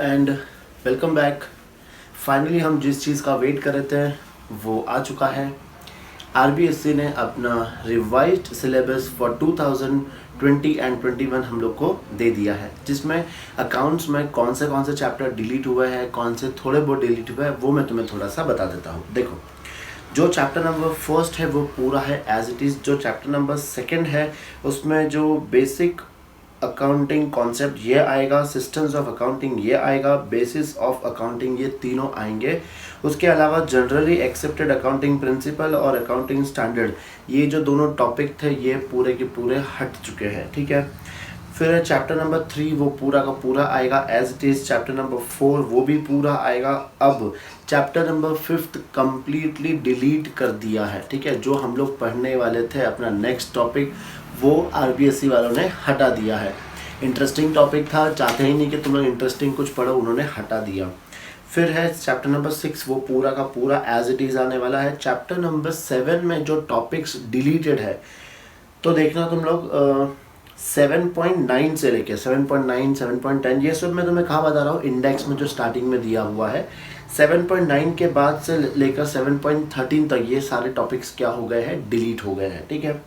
And welcome back. Finally हम जिस चीज़ का वेट कर रहे थे वो आ चुका है। आरबीएससी ने अपना रिवाइज्ड सिलेबस फॉर 2020 एंड 21 हम लोग को दे दिया है, जिसमें अकाउंट्स में कौन से चैप्टर डिलीट हुए हैं, कौन से थोड़े बहुत डिलीट हुए हैं, वो मैं तुम्हें थोड़ा सा बता देता हूँ। देखो, जो चैप्टर नंबर फर्स्ट है वो पूरा है एज इट इज़। जो चैप्टर नंबर सेकंड है उसमें जो बेसिक अकाउंटिंग कॉन्सेप्ट ये आएगा, सिस्टम्स ऑफ अकाउंटिंग ये आएगा, बेसिस ऑफ अकाउंटिंग ये तीनों आएंगे। उसके अलावा जनरली एक्सेप्टेड अकाउंटिंग प्रिंसिपल और अकाउंटिंग स्टैंडर्ड, ये जो दोनों टॉपिक थे ये पूरे के पूरे हट चुके हैं, ठीक है। फिर चैप्टर नंबर 3 वो पूरा का पूरा आएगा as it is. Chapter number 4 वो भी पूरा आएगा। अब चैप्टर नंबर 5 कम्प्लीटली डिलीट कर दिया है, ठीक है। जो हम लोग पढ़ने वाले थे अपना नेक्स्ट टॉपिक, वो आरबीएससी वालों ने हटा दिया है। इंटरेस्टिंग टॉपिक था, चाहते ही नहीं कि तुम लोग इंटरेस्टिंग कुछ पढ़ो, उन्होंने हटा दिया। फिर है चैप्टर नंबर 6 वो पूरा का पूरा एज इट इज़ आने वाला है। चैप्टर नंबर 7 में जो टॉपिक्स डिलीटेड है तो देखना तुम लोग 7.9 से लेके 7.9, 7.10, ये सब मैं तुम्हें कहाँ बता रहा हूँ, इंडेक्स में जो स्टार्टिंग में दिया हुआ है। 7.9 के बाद से लेकर 7.13 तक ये सारे टॉपिक्स क्या हो गए हैं, डिलीट हो गए हैं, ठीक है।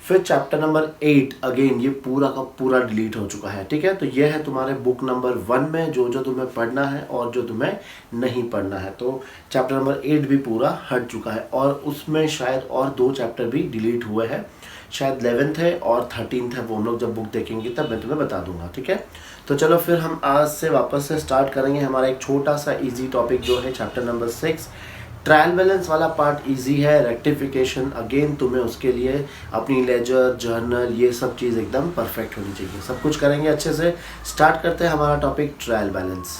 फिर चैप्टर नंबर 8 अगेन ये पूरा का पूरा डिलीट हो चुका है, ठीक है। तो ये है तुम्हारे बुक नंबर 1 में जो जो तुम्हें पढ़ना है और जो तुम्हें नहीं पढ़ना है। तो चैप्टर नंबर 8 भी पूरा हट चुका है और उसमें शायद और 2 चैप्टर भी डिलीट हुए हैं, शायद 11th है और 13th है। वो हम लोग जब बुक देखेंगे तब मैं तुम्हें बता दूंगा, ठीक है। तो चलो फिर हम आज से वापस से स्टार्ट करेंगे हमारा एक छोटा सा इजी टॉपिक जो है चैप्टर नंबर 6। ट्रायल बैलेंस वाला पार्ट इजी है, रेक्टिफिकेशन अगेन तुम्हें उसके लिए अपनी लेजर, जर्नल, ये सब चीज़ एकदम परफेक्ट होनी चाहिए। सब कुछ करेंगे अच्छे से। स्टार्ट करते हैं हमारा टॉपिक ट्रायल बैलेंस।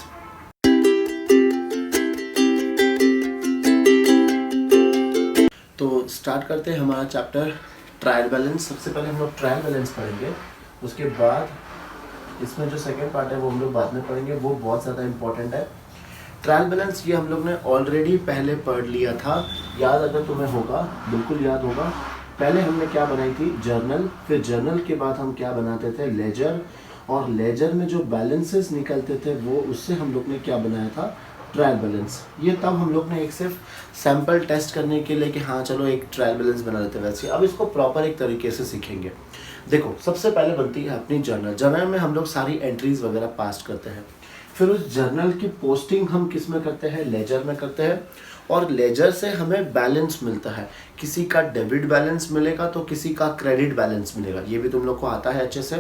तो स्टार्ट करते हैं हमारा चैप्टर ट्रायल बैलेंस। सबसे पहले हम लोग ट्रायल बैलेंस पढ़ेंगे, उसके बाद इसमें जो सेकेंड पार्ट है वो हम लोग बाद में पढ़ेंगे, वो बहुत ज़्यादा इंपॉर्टेंट है। ट्रायल बैलेंस ये हम लोग ने ऑलरेडी पहले पढ़ लिया था, याद अगर तुम्हें होगा, बिल्कुल याद होगा। पहले हमने क्या बनाई थी, जर्नल। फिर जर्नल के बाद हम क्या बनाते थे, लेजर। और लेजर में जो बैलेंसेस निकलते थे वो उससे हम लोग ने क्या बनाया था, ट्रायल बैलेंस। ये तब हम लोग ने एक सिर्फ सैम्पल टेस्ट करने के लिए कि हाँ चलो एक ट्रायल बैलेंस बना लेते हैं वैसे। अब इसको प्रॉपर एक तरीके से सीखेंगे। देखो, सबसे पहले बनती है अपनी जर्नल। जर्नल में हम लोग सारी एंट्रीज वगैरह पास करते हैं। फिर उस जर्नल की पोस्टिंग हम किस में करते हैं, लेजर में करते हैं। और लेजर से हमें बैलेंस मिलता है, किसी का डेबिट बैलेंस मिलेगा तो किसी का क्रेडिट बैलेंस मिलेगा। ये भी तुम लोग को आता है अच्छे से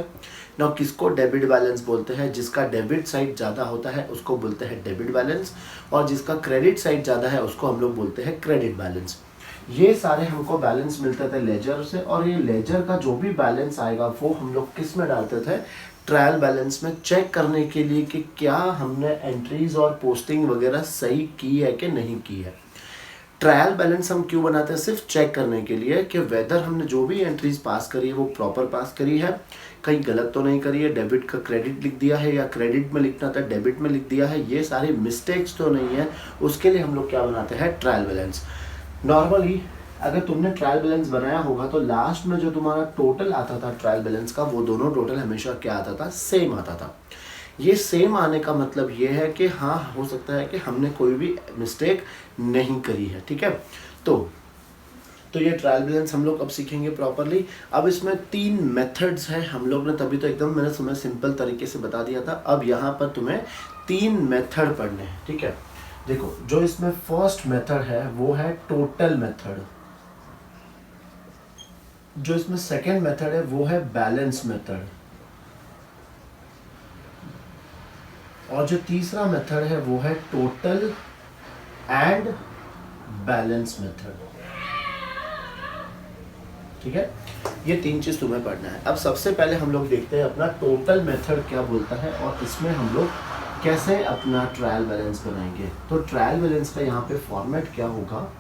ना। किसको डेबिट बैलेंस बोलते हैं, जिसका डेबिट साइड ज़्यादा होता है उसको बोलते हैं डेबिट बैलेंस, और जिसका क्रेडिट साइड ज़्यादा है उसको हम लोग बोलते हैं क्रेडिट बैलेंस। ये सारे हमको बैलेंस मिलते थे लेजर से, और ये लेजर का जो भी बैलेंस आएगा वो हम लोग किस में डालते थे, ट्रायल बैलेंस में, चेक करने के लिए कि क्या हमने एंट्रीज और पोस्टिंग वगैरह सही की है कि नहीं की है। ट्रायल बैलेंस हम क्यों बनाते हैं, सिर्फ चेक करने के लिए कि वेदर हमने जो भी एंट्रीज पास करी है वो प्रॉपर पास करी है, कहीं गलत तो नहीं करी है, डेबिट का क्रेडिट लिख दिया है या क्रेडिट में लिखना था डेबिट में लिख दिया है, ये सारी मिस्टेक्स तो नहीं है। उसके लिए हम लोग क्या बनाते हैं, ट्रायल बैलेंस। नॉर्मली अगर तुमने ट्रायल बैलेंस बनाया होगा तो लास्ट में जो तुम्हारा टोटल आता था ट्रायल बैलेंस का, वो दोनों टोटल हमेशा क्या आता था, सेम आता था। ये सेम आने का मतलब ये है कि हाँ, हो सकता है कि हमने कोई भी मिस्टेक नहीं करी है, ठीक है। तो ये ट्रायल बैलेंस हम लोग अब सीखेंगे प्रॉपरली। अब इसमें 3 मेथड्स हैं हम लोग ने, तभी तो एकदम मैंने तुम्हें सिंपल तरीके से बता दिया था। अब यहाँ पर तुम्हें 3 मेथड पढ़ने हैं, ठीक है। देखो, जो इसमें फर्स्ट मेथड है वो है टोटल मेथड। जो इसमें सेकेंड मेथड है वो है बैलेंस मेथड, और जो तीसरा मेथड है वो है टोटल एंड बैलेंस मेथड, ठीक है। ये 3 चीज तुम्हें पढ़ना है। अब सबसे पहले हम लोग देखते हैं अपना टोटल मेथड क्या बोलता है और इसमें हम लोग कैसे अपना ट्रायल बैलेंस बनाएंगे। तो ट्रायल बैलेंस का यहाँ पे फॉर्मेट क्या होगा,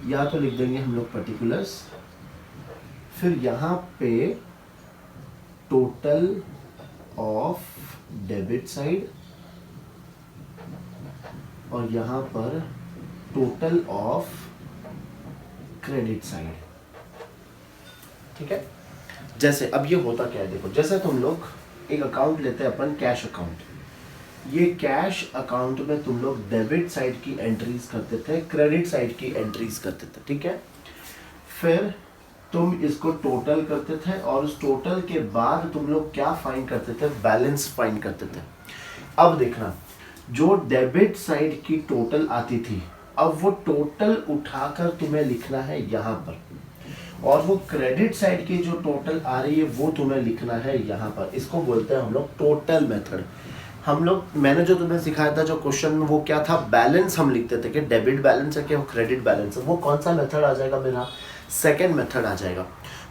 या तो लिख देंगे हम लोग पर्टिकुलर्स, फिर यहाँ पे टोटल ऑफ डेबिट साइड, और यहाँ पर टोटल ऑफ क्रेडिट साइड, ठीक है। जैसे अब ये होता क्या है, देखो जैसे तुम लोग एक अकाउंट लेते हैं अपन, कैश अकाउंट, ये कैश अकाउंट में तुम लोग डेबिट साइड की एंट्रीज करते थे, क्रेडिट साइड की एंट्रीज करते थे, ठीक है। फिर तुम इसको टोटल करते थे और उस टोटल के बाद तुम लोग क्या फाइंड करते थे, बैलेंस फाइंड करते थे। अब देखना, जो डेबिट साइड की टोटल आती थी, अब वो टोटल उठाकर तुम्हें लिखना है यहाँ पर, और वो क्रेडिट साइड की जो टोटल आ रही है वो तुम्हें लिखना है यहाँ पर। इसको बोलते हैं हम लोग टोटल मेथड। हम लोग, मैंने जो तुम्हें सिखाया था जो क्वेश्चन में, वो क्या था, बैलेंस हम लिखते थे कि डेबिट बैलेंस है कि वो क्रेडिट बैलेंस है। वो कौन सा मेथड आ जाएगा मेरा, सेकेंड मेथड आ जाएगा।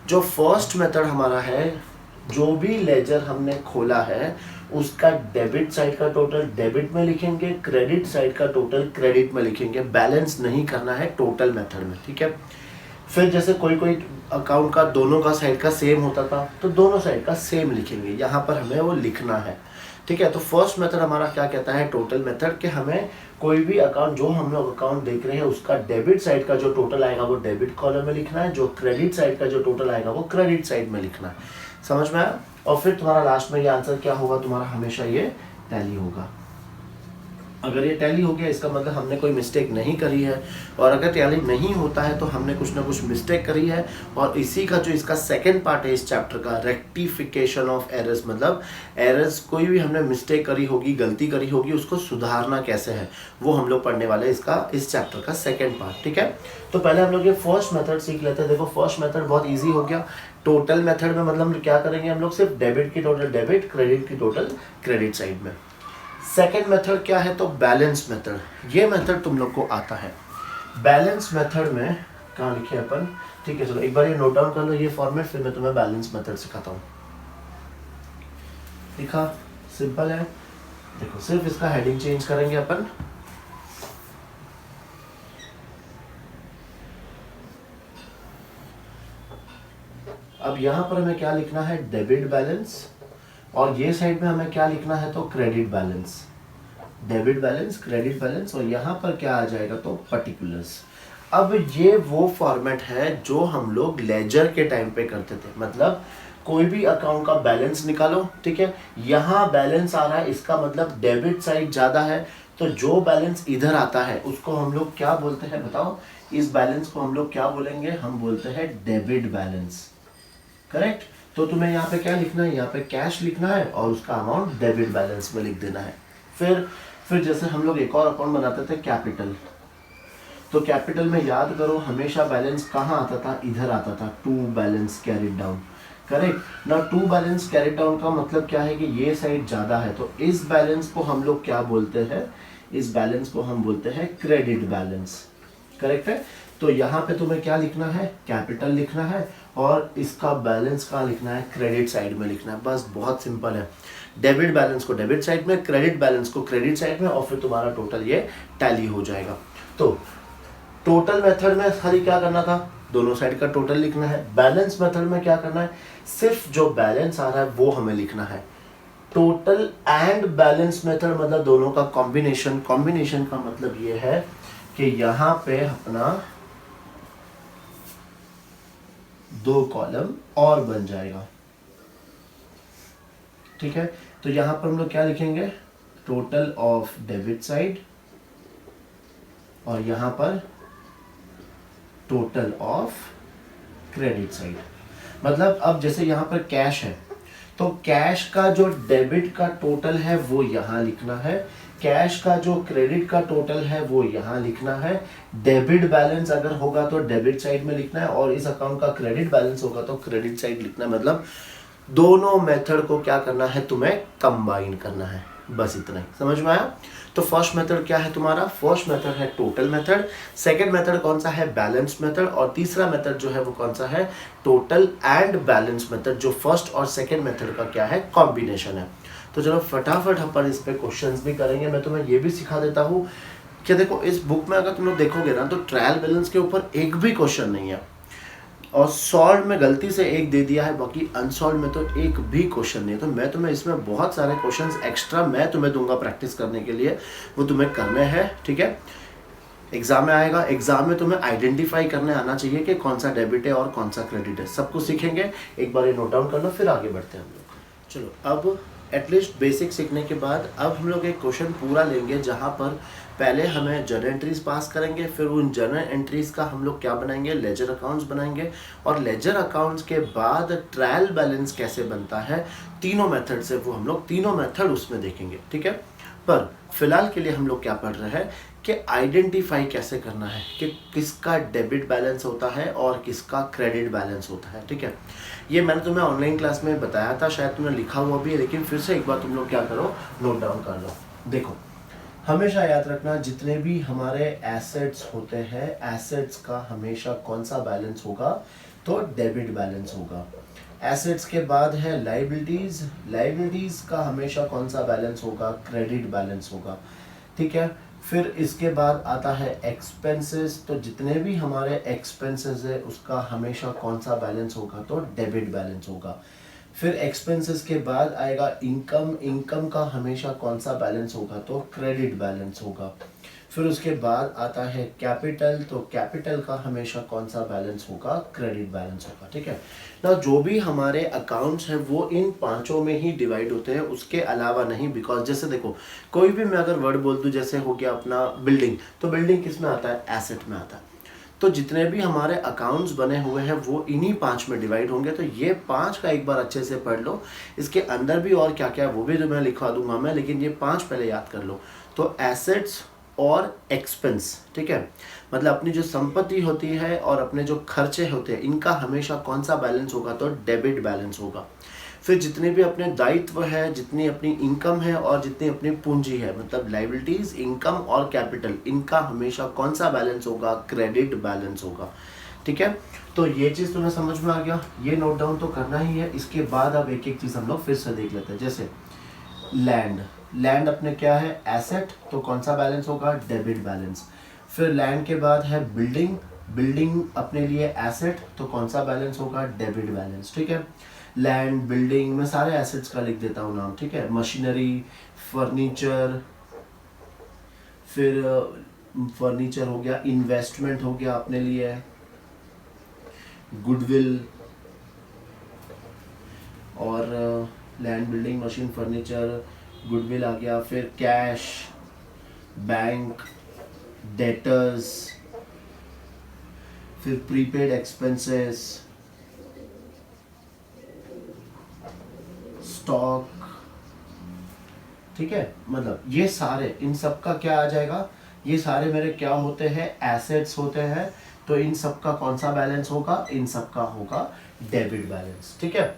जो फर्स्ट मेथड हमारा है, जो भी लेजर हमने खोला है उसका डेबिट साइड का टोटल डेबिट में लिखेंगे, क्रेडिट साइड का टोटल क्रेडिट में लिखेंगे, बैलेंस नहीं करना है टोटल मेथड में, ठीक है। फिर जैसे कोई कोई अकाउंट का दोनों का साइड का सेम होता था तो दोनों साइड का सेम लिखेंगे, यहाँ पर हमें वो लिखना है, ठीक है। तो फर्स्ट मेथड हमारा क्या कहता है, टोटल मेथड, कि हमें कोई भी अकाउंट, जो हम लोग अकाउंट देख रहे हैं उसका डेबिट साइड का जो टोटल आएगा वो डेबिट कॉलम में लिखना है, जो क्रेडिट साइड का जो टोटल आएगा वो क्रेडिट साइड में लिखना है। समझ में आया। और फिर तुम्हारा लास्ट में ये आंसर क्या होगा, तुम्हारा हमेशा ये टैली होगा। अगर ये टैली हो गया इसका मतलब हमने कोई मिस्टेक नहीं करी है, और अगर टैली नहीं होता है तो हमने कुछ ना कुछ मिस्टेक करी है। और इसी का जो इसका सेकंड पार्ट है इस चैप्टर का, रेक्टिफिकेशन ऑफ एरर्स, मतलब एरर्स, कोई भी हमने मिस्टेक करी होगी, गलती करी होगी, उसको सुधारना कैसे है वो हम लोग पढ़ने वाले हैं इसका, इस चैप्टर का सेकेंड पार्ट, ठीक है। तो पहले हम लोग ये फर्स्ट मेथड सीख लेते हैं। देखो फर्स्ट मेथड बहुत ईजी हो गया। टोटल मेथड में मतलब क्या करेंगे हम लोग, सिर्फ डेबिट की टोटल डेबिट, क्रेडिट की टोटल क्रेडिट साइड में। सेकेंड मेथड क्या है, तो बैलेंस मेथड। ये मेथड तुम लोग को आता है। बैलेंस मेथड में कहाँ लिखे अपन, ठीक है, चलो एक बार ये नोट डाउन कर लो ये फॉर्मेट, फिर मैं तुम्हें बैलेंस मेथड सिखाता हूँ। लिखा, सिंपल है। देखो सिर्फ इसका हेडिंग चेंज करेंगे अपन। अब यहाँ पर हमें क्या लिखना है, डेबिट बैलेंस, और ये साइड में हमें क्या लिखना है, तो credit balance, debit balance, credit balance, और यहाँ पर क्या आ जाएगा, तो पर्टिकुलर्स। अब ये वो फॉर्मेट है जो हम लोग लेजर के टाइम पे करते थे। मतलब कोई भी अकाउंट का बैलेंस निकालो, ठीक है, यहाँ बैलेंस आ रहा है, इसका मतलब डेबिट साइड ज़्यादा है, तो जो बैलेंस इधर आता है उसको हम लोग क्या बोलते हैं, बताओ। इस बैलेंस को हम लोग क्या बोलेंगे, हम बोलते हैं डेबिट बैलेंस, करेक्ट। तो तुम्हें यहाँ पे क्या लिखना है, यहाँ पे कैश लिखना है और उसका अमाउंट डेबिट बैलेंस में लिख देना है। फिर जैसे हम लोग एक और अकाउंट बनाते थे, कैपिटल। तो कैपिटल में याद करो हमेशा बैलेंस कहाँ आता था, इधर आता था, to balance carried down, correct ना। टू बैलेंस कैरिड डाउन का मतलब क्या है कि ये साइड ज़्यादा है, तो इस बैलेंस को हम लोग क्या बोलते हैं, इस बैलेंस को हम बोलते हैं क्रेडिट बैलेंस, करेक्ट है। तो यहाँ पे तुम्हें क्या लिखना है, कैपिटल लिखना है, और इसका बैलेंस कहाँ लिखना है, क्रेडिट साइड में लिखना है। बस बहुत सिंपल है। डेबिट बैलेंस को डेबिट साइड में, क्रेडिट बैलेंस को क्रेडिट साइड में, और फिर तुम्हारा टोटल ये टैली हो जाएगा। तो टोटल मेथड में खाली क्या करना था, दोनों साइड का टोटल लिखना है। बैलेंस मेथड में क्या करना है, सिर्फ जो बैलेंस आ रहा है वो हमें लिखना है। टोटल एंड बैलेंस मेथड मतलब दोनों का कॉम्बिनेशन। कॉम्बिनेशन का मतलब ये है कि यहाँ पे अपना दो कॉलम और बन जाएगा, ठीक है। तो यहां पर हम लोग क्या लिखेंगे, टोटल ऑफ डेबिट साइड, और यहां पर टोटल ऑफ क्रेडिट साइड। मतलब अब जैसे यहां पर कैश है तो कैश का जो डेबिट का टोटल है वो यहां लिखना है, कैश का जो क्रेडिट का टोटल है वो यहाँ लिखना है। डेबिट बैलेंस अगर होगा तो डेबिट साइड में लिखना है, और इस अकाउंट का क्रेडिट बैलेंस होगा तो क्रेडिट साइड लिखना है। मतलब दोनों मेथड को क्या करना है, तुम्हें कंबाइन करना है, बस इतना ही। समझ में आया। तो फर्स्ट मेथड क्या है तुम्हारा, फर्स्ट मेथड है टोटल मेथड, सेकंड मेथड कौन सा है, बैलेंस मेथड, और तीसरा मेथड जो है वो कौन सा है, टोटल एंड बैलेंस मेथड, जो फर्स्ट और सेकंड मेथड का क्या है, कॉम्बिनेशन है। तो चलो फटाफट अपन इस पे क्वेश्चंस भी करेंगे। मैं तुम्हें ये भी सिखा देता हूँ कि देखो इस बुक में अगर तुम लोग देखोगे ना तो ट्रायल बैलेंस के ऊपर एक भी क्वेश्चन नहीं है, और सॉल्व में गलती से एक दे दिया है, बाकी अनसॉल्व में तो एक भी क्वेश्चन नहीं है। तो मैं तुम्हें इसमें बहुत सारे क्वेश्चंस एक्स्ट्रा मैं तुम्हें दूंगा प्रैक्टिस करने के लिए, वो तुम्हें करने हैं, ठीक है। एग्जाम में आएगा, एग्जाम में तुम्हें आइडेंटिफाई करने आना चाहिए कि कौन सा डेबिट है और कौन सा क्रेडिट है। सब कुछ सीखेंगे, एक बार ये नोट डाउन करना, फिर आगे बढ़ते हैं हम लोग। चलो, अब एटलीस्ट बेसिक सीखने के बाद अब हम लोग एक क्वेश्चन पूरा लेंगे जहाँ पर पहले हमें जर्नल एंट्रीज पास करेंगे, फिर उन जर्नल एंट्रीज का हम लोग क्या बनाएंगे, लेजर अकाउंट्स बनाएंगे, और लेजर अकाउंट्स के बाद ट्रायल बैलेंस कैसे बनता है, तीनों मेथड से वो हम लोग तीनों मेथड उसमें देखेंगे, ठीक है। पर फिलहाल के लिए हम लोग क्या पढ़ रहे हैं कि आइडेंटिफाई कैसे करना है कि किसका डेबिट बैलेंस होता है और किसका क्रेडिट बैलेंस होता है, ठीक है। ये मैंने तुम्हें ऑनलाइन क्लास में बताया था, शायद तुमने लिखा हुआ भी है, लेकिन फिर से एक बार तुम लोग क्या करो, नोट डाउन कर लो। देखो, हमेशा याद रखना, जितने भी हमारे एसेट्स होते हैं, एसेट्स का हमेशा कौन सा बैलेंस होगा, तो डेबिट बैलेंस होगा। एसेट्स के बाद है लाइबिलिटीज, लाइबिलिटीज का हमेशा कौन सा बैलेंस होगा, क्रेडिट बैलेंस होगा, ठीक है। फिर इसके बाद आता है एक्सपेंसेस, तो जितने भी हमारे एक्सपेंसेस है उसका हमेशा कौन सा बैलेंस होगा, तो डेबिट बैलेंस होगा। फिर एक्सपेंसेस के बाद आएगा इनकम, इनकम का हमेशा कौन सा बैलेंस होगा, तो क्रेडिट बैलेंस होगा। फिर उसके बाद आता है कैपिटल, तो कैपिटल का हमेशा कौन सा बैलेंस होगा, क्रेडिट बैलेंस होगा, ठीक है ना। जो भी हमारे अकाउंट्स हैं वो इन पांचों में ही डिवाइड होते हैं, उसके अलावा नहीं। बिकॉज जैसे देखो, कोई भी मैं अगर वर्ड बोल दूं, जैसे हो गया अपना बिल्डिंग, तो बिल्डिंग किस में आता है, एसेट में आता है। तो जितने भी हमारे अकाउंट्स बने हुए हैं वो इन्हीं पांच में डिवाइड होंगे। तो ये पांच का एक बार अच्छे से पढ़ लो, इसके अंदर भी और क्या क्या है वो भी जो मैं लिखवा दूंगा मैं, लेकिन ये पांच पहले याद कर लो। तो एसेट्स और एक्सपेंस, ठीक है, मतलब अपनी जो संपत्ति होती है और अपने जो खर्चे होते हैं, इनका हमेशा कौन सा बैलेंस होगा, तो डेबिट बैलेंस होगा। फिर जितने भी अपने दायित्व है, जितनी अपनी इनकम है और जितनी अपनी पूंजी है, मतलब लाइबिलिटीज, इनकम और कैपिटल, इनका हमेशा कौन सा बैलेंस होगा, क्रेडिट बैलेंस होगा, ठीक है। तो ये चीज़ तुम्हें समझ में आ गया, ये नोट डाउन तो करना ही है। इसके बाद अब एक एक चीज़ हम लोग फिर से देख लेते हैं। जैसे लैंड, लैंड अपने क्या है, एसेट, तो कौन सा बैलेंस होगा, डेबिट बैलेंस। फिर लैंड के बाद है बिल्डिंग, बिल्डिंग अपने लिए एसेट, तो कौन सा बैलेंस होगा, डेबिट बैलेंस, ठीक है। लैंड, बिल्डिंग, मैं सारे एसेट्स का लिख देता हूँ नाम, ठीक है। मशीनरी, फर्नीचर, फिर फर्नीचर हो गया, इन्वेस्टमेंट हो गया अपने लिए, गुडविल, और land, building, machine, furniture, goodwill आ गया। फिर कैश, बैंक, डेटर्स, फिर प्रीपेड एक्सपेंसेस, स्टॉक, ठीक है। मतलब ये सारे, इन सब का क्या आ जाएगा, ये सारे मेरे क्या होते हैं, एसेट्स होते हैं। तो इन सब का कौन सा बैलेंस होगा, इन सब का होगा डेबिट बैलेंस, ठीक है।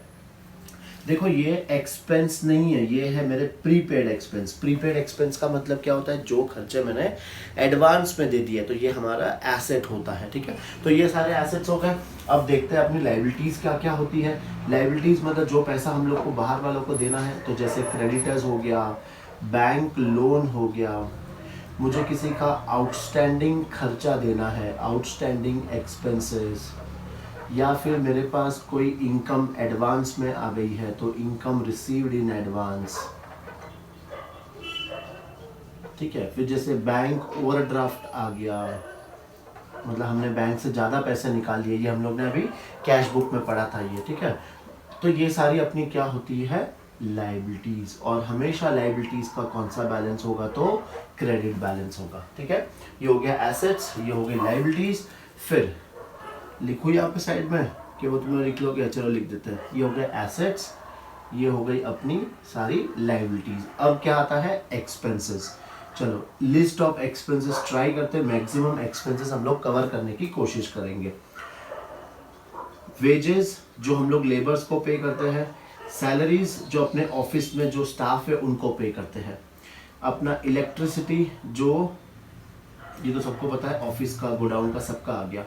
देखो, ये एक्सपेंस नहीं है, ये है मेरे प्रीपेड एक्सपेंस। प्रीपेड एक्सपेंस का मतलब क्या होता है, जो खर्चे मैंने एडवांस में दे दिए, तो ये हमारा एसेट होता है, ठीक है। तो ये सारे एसेट्स हो गए। अब देखते हैं अपनी लाइबिलिटीज क्या क्या होती है। लाइबिलिटीज मतलब जो पैसा हम लोग को बाहर वालों को देना है, तो जैसे क्रेडिटर्स हो गया, बैंक लोन हो गया, मुझे किसी का आउटस्टैंडिंग खर्चा देना है, आउटस्टैंडिंग एक्सपेंसेस, या फिर मेरे पास कोई इनकम एडवांस में आ गई है, तो इनकम रिसीव्ड इन एडवांस, ठीक है। फिर जैसे बैंक ओवरड्राफ्ट आ गया, मतलब हमने बैंक से ज़्यादा पैसे निकाल लिए, ये हम लोग ने अभी कैश बुक में पढ़ा था ये, ठीक है। तो ये सारी अपनी क्या होती है, लाइबिलिटीज, और हमेशा लाइबिलिटीज का कौन सा बैलेंस होगा, तो क्रेडिट बैलेंस होगा, ठीक है। ये हो गया एसेट्स, ये हो गई लाइबिलिटीज। फिर लिखो यहाँ पे साइड में कि वो तुम्हें लिख लोगे, चलो लिख देते हैं। ये हो गया एसेट्स, ये हो गई अपनी सारी लाइबिलिटीज। अब क्या आता है, एक्सपेंसेस। चलो लिस्ट ऑफ एक्सपेंसेस ट्राई करते हैं, मैक्सिमम एक्सपेंसेस हम लोग कवर करने की कोशिश करेंगे। वेजेस, जो हम लोग लेबर्स को पे करते हैं। सैलरीज, जो अपने ऑफिस में जो स्टाफ है उनको पे करते हैं। अपना इलेक्ट्रिसिटी, जो ये तो सबको पता है, ऑफिस का, गोडाउन का, सबका आ गया।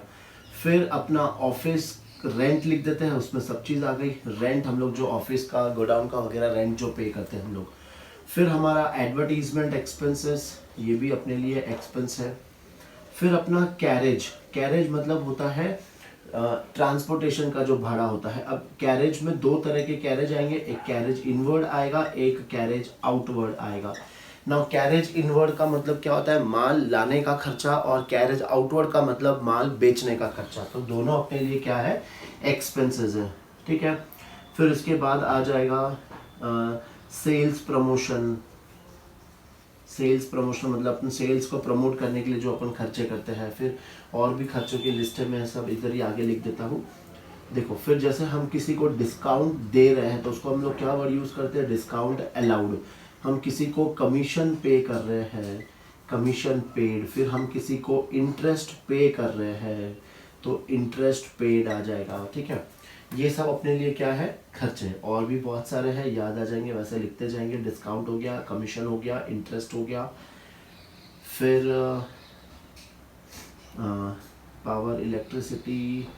फिर अपना ऑफिस रेंट लिख देते हैं, उसमें सब चीज़ आ गई। रेंट हम लोग जो ऑफिस का, गोडाउन का वगैरह रेंट जो पे करते हैं हम लोग। फिर हमारा एडवर्टीजमेंट एक्सपेंसेस, ये भी अपने लिए एक्सपेंस है। फिर अपना कैरेज, कैरेज मतलब होता है ट्रांसपोर्टेशन का जो भाड़ा होता है। अब कैरेज में दो तरह के कैरेज आएंगे, एक कैरेज इनवर्ड आएगा, एक कैरेज आउटवर्ड आएगा। नाउ कैरेज इनवर्ड का मतलब क्या होता है, माल लाने का खर्चा, और कैरेज आउटवर्ड का मतलब माल बेचने का खर्चा। तो दोनों अपने लिए क्या है, एक्सपेंसेस है, ठीक है। फिर इसके बाद आ जाएगा सेल्स प्रमोशन। सेल्स प्रमोशन मतलब अपन सेल्स को प्रमोट करने के लिए जो अपन खर्चे करते हैं। फिर और भी खर्चों की लिस्ट है, मैं सब इधर ही आगे लिख देता हूँ। देखो, फिर जैसे हम किसी को डिस्काउंट दे रहे हैं तो उसको हम लोग क्या वर्ड यूज करते हैं, डिस्काउंट अलाउड। हम किसी को कमीशन पे कर रहे हैं, कमीशन पेड। फिर हम किसी को इंटरेस्ट पे कर रहे हैं तो इंटरेस्ट पेड आ जाएगा, ठीक है। ये सब अपने लिए क्या है, खर्चे। और भी बहुत सारे हैं, याद आ जाएंगे वैसे लिखते जाएंगे। डिस्काउंट हो गया, कमीशन हो गया, इंटरेस्ट हो गया, फिर पावर, इलेक्ट्रिसिटी,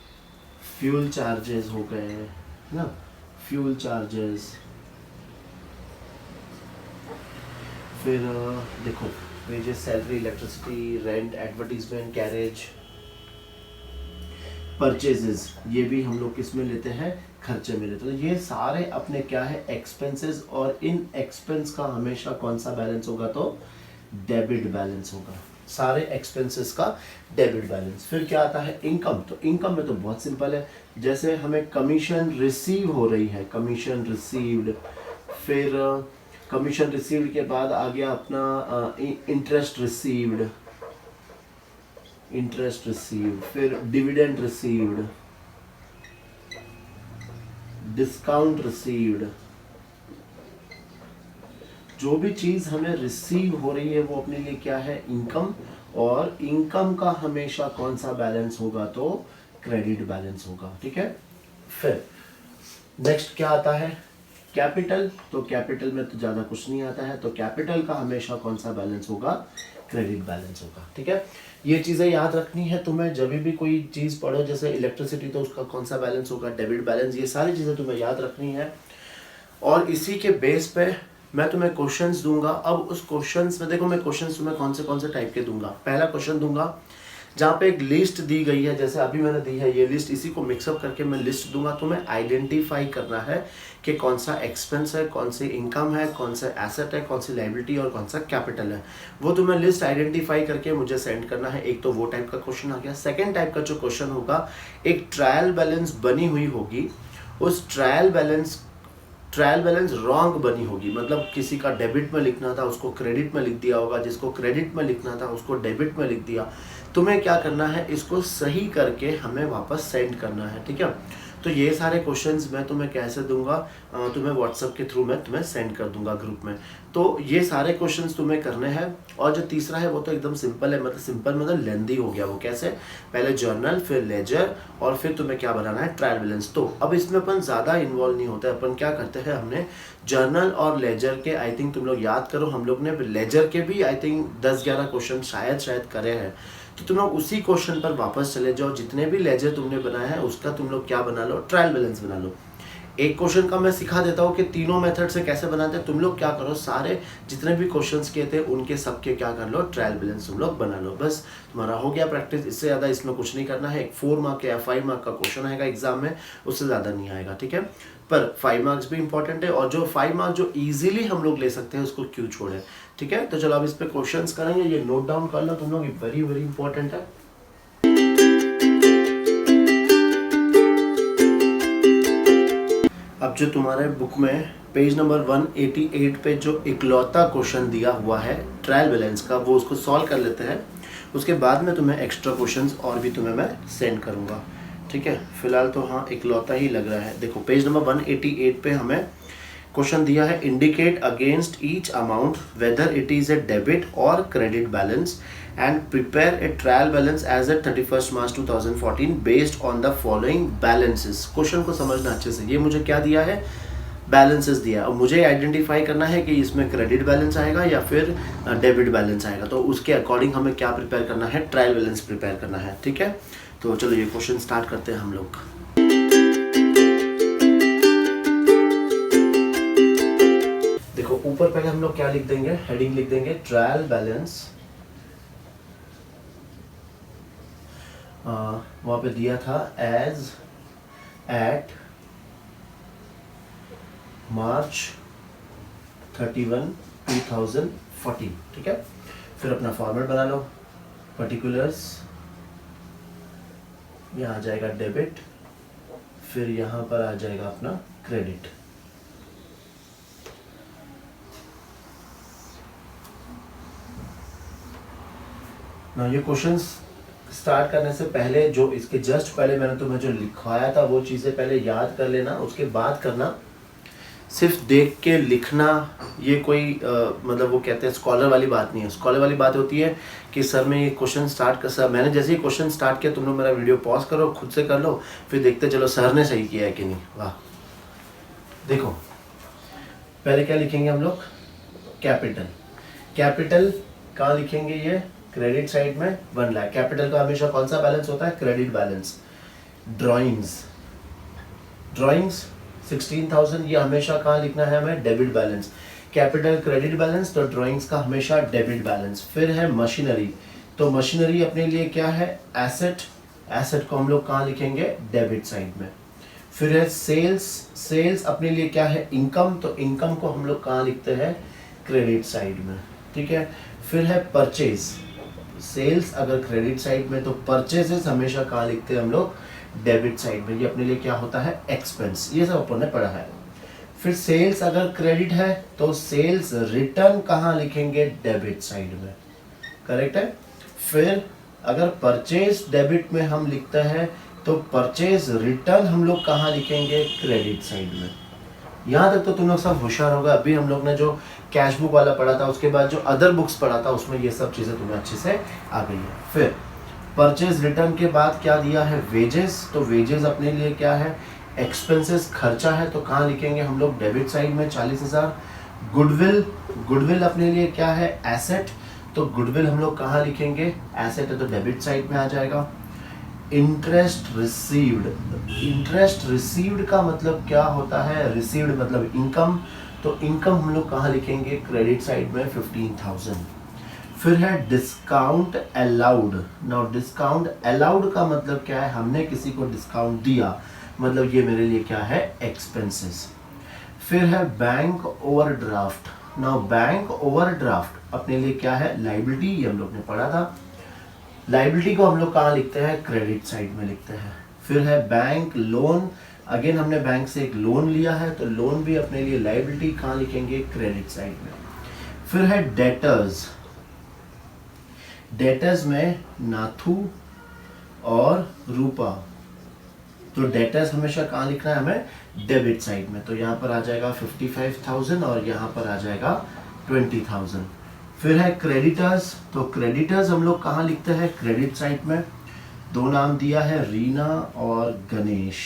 फ्यूल चार्जेस हो गए ना, फ्यूल चार्जेस। फिर देखो, wages, salary, electricity, rent, advertisement, carriage, purchases, ये भी हम लोग किस में लेते हैं, खर्चे में लेते हैं। तो ये सारे अपने क्या है, एक्सपेंसेस। और इन एक्सपेंस का हमेशा कौन सा बैलेंस होगा, तो डेबिट बैलेंस होगा। सारे एक्सपेंसेस का डेबिट बैलेंस। फिर क्या आता है, इनकम। तो इनकम में तो बहुत सिंपल है, जैसे हमें कमीशन रिसीव हो रही है, कमीशन रिसीव्ड। फिर कमीशन रिसीव्ड के बाद आ गया अपना इंटरेस्ट रिसीव्ड, इंटरेस्ट रिसीव्ड। फिर डिविडेंड रिसीव्ड, डिस्काउंट रिसीव्ड। जो भी चीज हमें रिसीव हो रही है वो अपने लिए क्या है, इनकम। और इनकम का हमेशा कौन सा बैलेंस होगा, तो क्रेडिट बैलेंस होगा, ठीक है। फिर नेक्स्ट क्या आता है, कैपिटल। तो कैपिटल में तो ज्यादा कुछ नहीं आता है, तो कैपिटल का हमेशा कौन सा बैलेंस होगा, क्रेडिट बैलेंस होगा, ठीक है। ये चीजें याद रखनी है तुम्हें, जब भी कोई चीज पढ़ो, जैसे इलेक्ट्रिसिटी तो उसका कौन सा बैलेंस होगा, डेबिट बैलेंस। ये सारी चीजें तुम्हें याद रखनी है। और इसी के बेस पे मैं तुम्हें क्वेश्चंस दूंगा। अब उस क्वेश्चंस में देखो, मैं क्वेश्चंस तुम्हें कौन से टाइप के दूंगा। पहला क्वेश्चन दूंगा जहाँ पे एक लिस्ट दी गई है, जैसे अभी मैंने दी है ये लिस्ट, इसी को मिक्सअप करके मैं लिस्ट दूंगा। तुम्हें आइडेंटिफाई करना है कि कौन सा एक्सपेंस है, कौन सी इनकम है, कौन सा एसेट है, कौन सी लाइबिलिटी और कौन सा कैपिटल है। वो तुम्हें लिस्ट आइडेंटिफाई करके मुझे सेंड करना है। एक तो वो टाइप का क्वेश्चन आ गया। सेकेंड टाइप का जो क्वेश्चन होगा, एक ट्रायल बैलेंस बनी हुई होगी, उस ट्रायल बैलेंस रॉन्ग बनी होगी, मतलब किसी का डेबिट में लिखना था उसको क्रेडिट में लिख दिया होगा, जिसको क्रेडिट में लिखना था उसको डेबिट में लिख दिया। तुम्हें क्या करना है, इसको सही करके हमें वापस सेंड करना है, ठीक है। तो ये सारे क्वेश्चंस मैं तुम्हें कैसे दूंगा, तुम्हें व्हाट्सएप के थ्रू मैं तुम्हें सेंड कर दूंगा ग्रुप में। तो ये सारे क्वेश्चंस तुम्हें करने हैं। और जो तीसरा है वो तो एकदम सिंपल है, मतलब सिंपल मतलब लेंदी हो गया। वो कैसे, पहले जर्नल, फिर लेजर, और फिर तुम्हें क्या बनाना है, ट्रायल बैलेंस। तो अब इसमें अपन ज़्यादा इन्वॉल्व नहीं होता है। अपन क्या करते हैं, हमने जर्नल और लेजर के, आई थिंक तुम लोग याद करो, हम लोग ने लेजर के भी आई थिंक 10-11 क्वेश्चन शायद करे हैं। तो तुम लोग उसी क्वेश्चन पर वापस चले जाओ। जितने भी लेजर तुमने बनाया है उसका तुम लोग क्या बना लो, ट्रायल बैलेंस बना लो। एक क्वेश्चन का मैं सिखा देता हूँ कि तीनों मेथड से कैसे बनाते हैं। तुम लोग क्या करो, सारे जितने भी क्वेश्चंस किए थे उनके सबके क्या कर लो, ट्रायल बैलेंस तुम लोग बना लो। बस तुम्हारा हो गया प्रैक्टिस। इससे ज़्यादा इसमें कुछ नहीं करना है। एक 4 मार्क या 5 मार्क का क्वेश्चन आएगा एग्जाम में, उससे ज़्यादा नहीं आएगा, ठीक है। पर 5 मार्क्स भी इंपॉर्टेंट है, और जो 5 मार्क्स जो इजीली हम लोग ले सकते हैं उसको क्यों छोड़े, ठीक है। तो चलो अब इस पे क्वेश्चंस करेंगे। ये नोट डाउन कर लो तुम लोग, वेरी वेरी इंपॉर्टेंट है। अब जो तुम्हारे बुक में पेज नंबर 188 पे जो इकलौता क्वेश्चन दिया हुआ है ट्रायल बैलेंस का, वो उसको सॉल्व कर लेते हैं। उसके बाद में तुम्हें एक्स्ट्रा क्वेश्चंस और भी तुम्हें मैं सेंड करूंगा, ठीक है। फिलहाल तो हाँ, इकलौता ही लग रहा है। देखो पेज नंबर 188 पे हमें क्वेश्चन दिया है, indicate against each amount whether it is a debit और credit balance and prepare a trial balance as at 31st March 2014 based on the following balances। Question को समझना अच्छे से। ये मुझे क्या दिया है, बैलेंसेस दिया है। अब मुझे आइडेंटिफाई करना है कि इसमें क्रेडिट बैलेंस आएगा या फिर डेबिट बैलेंस आएगा। तो उसके अकॉर्डिंग हमें क्या प्रिपेयर करना है, ट्रायल बैलेंस प्रिपेयर करना है, ठीक है। तो चलो ये क्वेश्चन स्टार्ट करते हैं हम लोग। देखो ऊपर पहले हम लोग क्या लिख देंगे, हेडिंग लिख देंगे ट्रायल बैलेंस। वहाँ पे दिया था एज एट March 31, 2014, ठीक है। फिर अपना फॉर्मेट बना लो, पर्टिकुलर्स, यहाँ आ जाएगा डेबिट, फिर यहाँ पर आ जाएगा अपना क्रेडिट। ना ये क्वेश्चंस स्टार्ट करने से पहले, जो इसके जस्ट पहले मैंने तुम्हें जो लिखवाया था वो चीज़ें पहले याद कर लेना, उसके बाद करना। सिर्फ देख के लिखना ये कोई मतलब वो कहते हैं स्कॉलर वाली बात नहीं है। स्कॉलर वाली बात होती है कि सर मैं ये क्वेश्चन स्टार्ट कर, सर मैंने जैसे ही क्वेश्चन स्टार्ट किया तुम लोग मेरा वीडियो पॉज करो, खुद से कर लो, फिर देखते चलो सर ने सही किया है कि नहीं। वाह, देखो पहले क्या लिखेंगे हम लोग, कैपिटल। कैपिटल कहाँ लिखेंगे, ये क्रेडिट साइड में 1 लाख। कैपिटल का हमेशा कौन सा बैलेंस होता है, क्रेडिट बैलेंस। ड्राइंग्स 16,000, ये हमेशा कहाँ लिखना है हमें, debit balance. Capital credit balance, तो ड्राइंग्स का हमेशा डेबिट बैलेंस। फिर है मशीनरी, तो मशीनरी अपने लिए क्या है, एसेट। एसेट को हम लोग कहाँ लिखेंगे, डेबिट साइड में। फिर है सेल्स, सेल्स अपने लिए क्या है, इनकम, तो इनकम को हम लोग कहाँ लिखते हैं, क्रेडिट साइड में, ठीक है। फिर है परचेज, सेल्स अगर क्रेडिट साइड में, तो परचेजेस हमेशा कहाँ लिखते हैं हम लोग, डेबिट साइड में। ये अपने लिए क्या होता है, एक्सपेंस। ये सब अपन ने पढ़ा है। फिर सेल्स अगर क्रेडिट है तो सेल्स रिटर्न कहाँ लिखेंगे, डेबिट साइड में, करेक्ट है। फिर अगर परचेज डेबिट में हम लिखते हैं तो परचेज रिटर्न हम लोग कहाँ लिखेंगे, क्रेडिट साइड में। यहाँ तक तो तुम लोग सब होशियार होगा। अभी हम लोग ने जो कैश बुक वाला पढ़ा था, उसके बाद जो अदर बुक्स पढ़ा था, उसमें ये सब चीज़ें तुम्हें अच्छे से आ गई है। फिर परचेज रिटर्न के बाद क्या दिया है, वेजेस, तो वेजेस अपने लिए क्या है, एक्सपेंसेस, खर्चा है, तो कहाँ लिखेंगे हम लोग, डेबिट साइड में 40,000। गुडविल, गुडविल अपने लिए क्या है, एसेट, तो गुडविल हम लोग कहाँ लिखेंगे, एसेट है तो डेबिट साइड में आ जाएगा। इंटरेस्ट रिसीव्ड, इंटरेस्ट रिसीव्ड का मतलब क्या होता है, रिसीव्ड मतलब इनकम, तो इनकम हम लोग कहाँ लिखेंगे, क्रेडिट साइड में 15,000। फिर है discount allowed. Now discount allowed का मतलब क्या है, हमने किसी को डिस्काउंट दिया, मतलब ये मेरे लिए क्या है, एक्सपेंसेस। फिर है bank overdraft. Now bank overdraft अपने लिए क्या है, लाइबिलिटी, ये हम लोग ने पढ़ा था। लाइबिलिटी को हम लोग कहाँ लिखते हैं, क्रेडिट साइड में लिखते हैं। फिर है बैंक लोन, अगेन हमने बैंक से एक लोन लिया है, तो लोन भी अपने लिए लाइबिलिटी, कहाँ लिखेंगे, क्रेडिट साइड में। फिर है डेटर्स, डेटर्स में नाथू और रूपा, तो डेटर्स हमेशा कहाँ लिखना है हमें, डेबिट साइड में, तो यहाँ पर आ जाएगा 55,000 और यहाँ पर आ जाएगा 20,000। फिर है क्रेडिटर्स, तो क्रेडिटर्स हम लोग कहाँ लिखते हैं, क्रेडिट साइड में। 2 नाम दिया है, रीना और गणेश,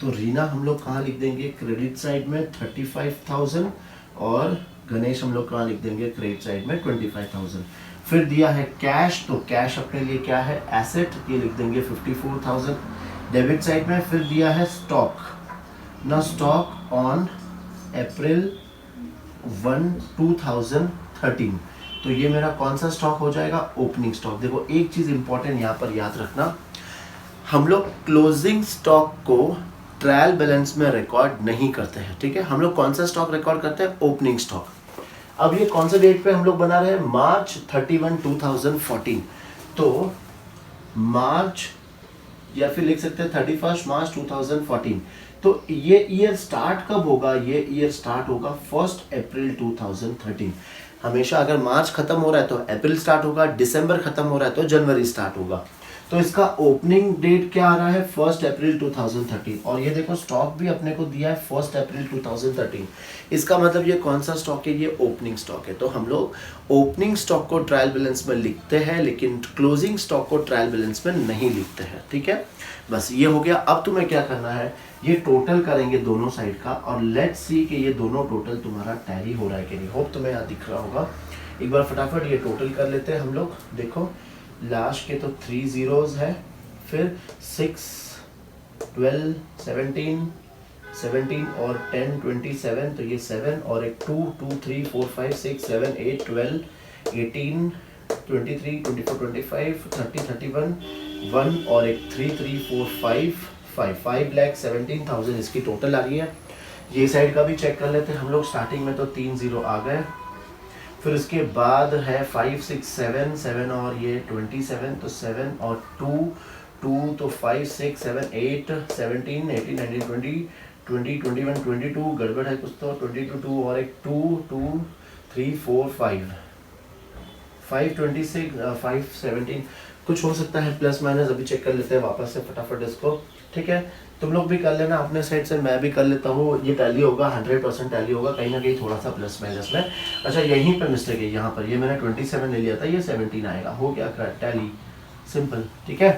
तो रीना हम लोग कहाँ लिख देंगे, क्रेडिट साइड में 35,000 और गणेश हम लोग कहाँ लिख देंगे, क्रेडिट साइड में 25,000। फिर दिया है कैश, तो कैश अपने लिए क्या है, एसेट, ये लिख देंगे 54,000 डेबिट साइड में। फिर दिया है स्टॉक, ना स्टॉक ऑन अप्रैल 1, 2013, तो ये मेरा कौन सा स्टॉक हो जाएगा, ओपनिंग स्टॉक। देखो एक चीज़ इंपॉर्टेंट यहाँ पर याद रखना, हम लोग क्लोजिंग स्टॉक को ट्रायल बैलेंस में रिकॉर्ड नहीं करते हैं, ठीक है। हम लोग कौन सा स्टॉक रिकॉर्ड करते हैं, ओपनिंग स्टॉक। अब ये कौन सा डेट पे हम लोग बना रहे हैं, मार्च 31, 2014, तो मार्च या फिर लिख सकते हैं 31 मार्च 2014। तो ये ईयर स्टार्ट कब होगा, ये ईयर स्टार्ट होगा 1 अप्रैल 2013। हमेशा अगर मार्च खत्म हो रहा है तो अप्रैल स्टार्ट होगा, दिसंबर खत्म हो रहा है तो जनवरी स्टार्ट होगा। तो इसका ओपनिंग डेट क्या आ रहा है, 1 अप्रैल 2013। और ये देखो स्टॉक भी अपने को दिया है 1 अप्रैल 2013। इसका मतलब ये कौन सा स्टॉक है, ये ओपनिंग स्टॉक है। तो हम लोग ओपनिंग स्टॉक को ट्रायल बैलेंस में लिखते हैं, लेकिन क्लोजिंग स्टॉक को ट्रायल बैलेंस में नहीं लिखते हैं, ठीक है। बस ये हो गया। अब तुम्हें क्या करना है, ये टोटल करेंगे दोनों साइड का, और लेट्स सी कि ये दोनों टोटल तुम्हारा टैली हो रहा है कि नहीं। होप तुम्हें यहाँ दिख रहा होगा। एक बार फटाफट ये टोटल कर लेते हैं हम लोग। देखो लास्ट के तो 3 zeros है, फिर 6, 12, 17 और 10, 27, तो ये 7 और एक 2, 2, 3, 4, 5, 6, 7, 8, 12, 18, 23, 24, 25, 30, 31, 1 और एक 3, 3, 4, 5, 5 5,17,000 इसकी टोटल आ रही है। ये साइड का भी चेक कर लेते हैं हम लोग। स्टार्टिंग में तो 3 0 आ गए, फिर उसके बाद है 5 6 7 7 और ये 27, तो 7 और 2 2 तो 5 6 7 8 17 18 19 20 20 21 22, गड़बड़ है कुछ तो 22 2 और एक 2 2 3 4 5 5 26 5 17 कुछ हो सकता है प्लस माइनस, अभी चेक कर लेते हैं वापस से फटाफट इसको। ठीक है, तुम लोग भी कर लेना अपने साइड से, मैं भी कर लेता हूँ। ये टैली होगा 100% टैली होगा, कहीं ना कहीं थोड़ा सा प्लस माइनस में। अच्छा यहीं पर मिस्टेक है, यहाँ पर ये मैंने 27 ले लिया था, ये 17 आएगा, हो गया टैली, सिंपल। ठीक है,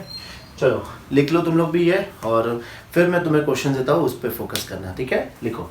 चलो लिख लो तुम लोग भी ये, और फिर मैं तुम्हें क्वेश्चन देता हूँ, उस पर फोकस करना। ठीक है, लिखो।